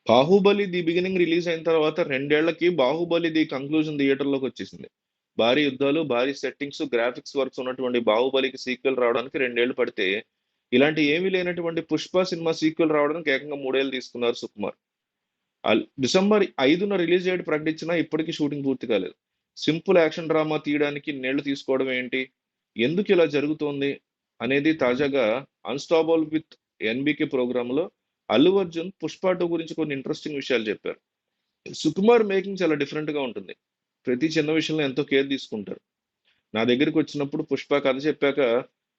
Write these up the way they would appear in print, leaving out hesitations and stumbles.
Baahubali the beginning release అయిన తర్వాత 2 ఏళ్లకి Baahubali the conclusion థియేటర్లోకి వచ్చేసింది. భారీ యుద్ధాలు, భారీ సెట్టింగ్స్, గ్రాఫిక్స్ వర్క్స్ ఉన్నటువంటి బాహుబలికి సీక్వెల్ రావడానికి 2 ఏళ్లు పడితే, ఇలాంటి ఏమీ లేనటువంటి పుష్ప సినిమా సీక్వెల్ రావడానికి ఏకంగా 3 ఏళ్లు తీసుకున్నారు సుకుమార్. డిసెంబర్ 5న రిలీజ్ డేట్ ప్రకటించినా ఇప్పటికీ షూటింగ్ పూర్తి కాలేదు. సింపుల్ యాక్షన్ డ్రామా తీయడానికి ఇన్నేళ్లు తీసుకోవడం ఏంటి? ఎందుకు ఇలా జరుగుతోంది? అనేది తాజాగా అన్‌స్టాపబుల్ విత్ ఎన్‌బీకే ప్రోగ్రామ్‌లో అల్లు అర్జున్ 'పుష్ప 2' గురించి కొన్ని ఇంట్రెస్టింగ్ విషయాలు చెప్పారు. సుకుమార్ మేకింగ్ చాలా డిఫరెంట్‌గా ఉంటుంది. ప్రతి చిన్న విషయంలో ఎంతో కేర్ తీసుకుంటారు. నా దగ్గరికొచ్చినప్పుడు 'పుష్ప' కథ చెప్పాక,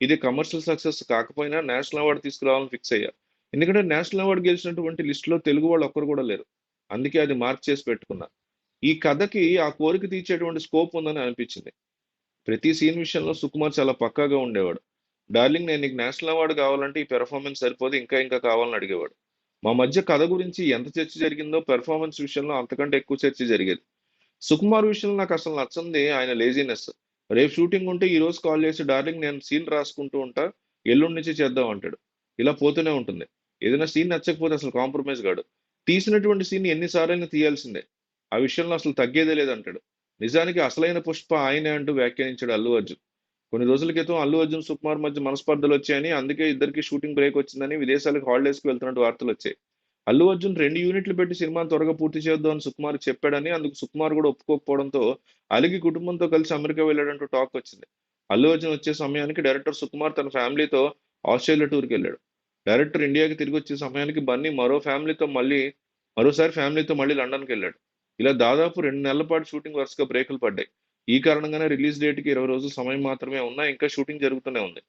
ఇది కమర్షియల్ సక్సెస్ కాకపోయినా నేషనల్ అవార్డ్ తీసుకురావాలని ఫిక్స్ అయ్యా. ఎందుకంటే నేషనల్ అవార్డ్ గెలిచినటువంటి లిస్ట్‌లో తెలుగు వాళ్ళు ఒక్కరు కూడా లేరు. అందుకే అది మార్క్ చేసి పెట్టుకున్నా. ఈ కథకి ఆ కోరిక తీర్చేటువంటి స్కోప్ ఉందని అనిపించింది. ప్రతి సీన్ విషయంలో సుకుమార్ చాలా పక్కాగా ఉండేవాడు. డార్లింగ్, నేను నీకు నేషనల్ అవార్డ్ కావాలంటే ఈ పెర్ఫార్మెన్స్ సరిపోదు, ఇంకా ఇంకా కావాలని అడిగేవాడు. మా మధ్య కథ గురించి ఎంత చర్చ జరిగిందో పెర్ఫార్మెన్స్ విషయంలో అంతకంటే ఎక్కువ చర్చ జరిగేది. సుకుమార్ విషయంలో నాకు అసలు నచ్చంది ఆయన లేజినెస్. రేపు షూటింగ్ ఉంటే ఈ రోజు కాల్ చేసి, డార్లింగ్ నేను సీన్ రాసుకుంటూ ఉంటా, ఎల్లుండి నుంచి చేద్దాం అంటాడు. ఇలా పోతూనే ఉంటుంది. ఏదైనా సీన్ నచ్చకపోతే అసలు కాంప్రమైజ్ కాడు. తీసినటువంటి సీన్ ఎన్నిసార్లైనా తీయాల్సిందే. ఆ విషయంలో అసలు తగ్గేదే లేదంటాడు. నిజానికి అసలైన పుష్ప ఆయనే అంటూ వ్యాఖ్యానించాడు అల్లు అర్జున్. కొన్ని రోజుల క్రితం అల్లు అర్జున్ సుకుమార్ మధ్య మనస్పర్ధలు వచ్చాయని, అందుకే ఇద్దరికి షూటింగ్ బ్రేక్ వచ్చిందని విదేశాలకు హాలిడేస్ కి వెళ్తున్నట్టు వార్తలు వచ్చాయి. అల్లు అర్జున్ 2 యూనిట్లు పెట్టి సినిమాని త్వరగా పూర్తి చేద్దాం అని సుకుమార్ చెప్పాడని, అందుకు సుకుమార్ కూడా ఒప్పుకోకపోవడంతో అలిగి కుటుంబంతో కలిసి అమెరికా వెళ్ళాడంటూ టాక్ వచ్చింది. అల్లు అర్జున్ వచ్చే సమయానికి డైరెక్టర్ సుకుమార్ తన ఫ్యామిలీతో ఆస్ట్రేలియా టూర్కి వెళ్ళాడు. డైరెక్టర్ ఇండియాకి తిరిగి వచ్చే సమయానికి బన్నీ మరోసారి ఫ్యామిలీతో మళ్ళీ లండన్కి వెళ్ళాడు. ఇలా దాదాపు 2 నెలల పాటు షూటింగ్ వరుసగా బ్రేకులు పడ్డాయి. ఈ కారణంగానే రిలీజ్ డేట్‌కి 20 రోజులు సమయం మాత్రమే ఉన్నా ఇంకా షూటింగ్ జరుగుతూనే ఉంది.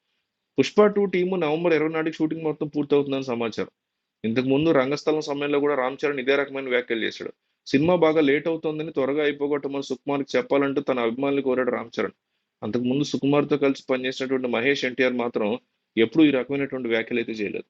'పుష్ప 2' టీము నవంబర్ 20 నాటికి షూటింగ్ మొత్తం పూర్తవుతుందని సమాచారం. ఇంతకు ముందు రంగస్థలం సమయంలో కూడా రామ్ చరణ్ ఇదే రకమైన వ్యాఖ్యలు చేశాడు. సినిమా బాగా లేట్ అవుతోందని, త్వరగా అయిపోగొట్టమని సుకుమార్‌కి చెప్పాలంటూ తన అభిమానుల్ని కోరాడు రామ్ చరణ్. అంతకుముందు సుకుమార్‌తో కలిసి పనిచేసినటువంటి మహేష్, ఎన్టీఆర్ మాత్రం ఎప్పుడూ ఈ రకమైనటువంటి వ్యాఖ్యలైతే చేయలేదు.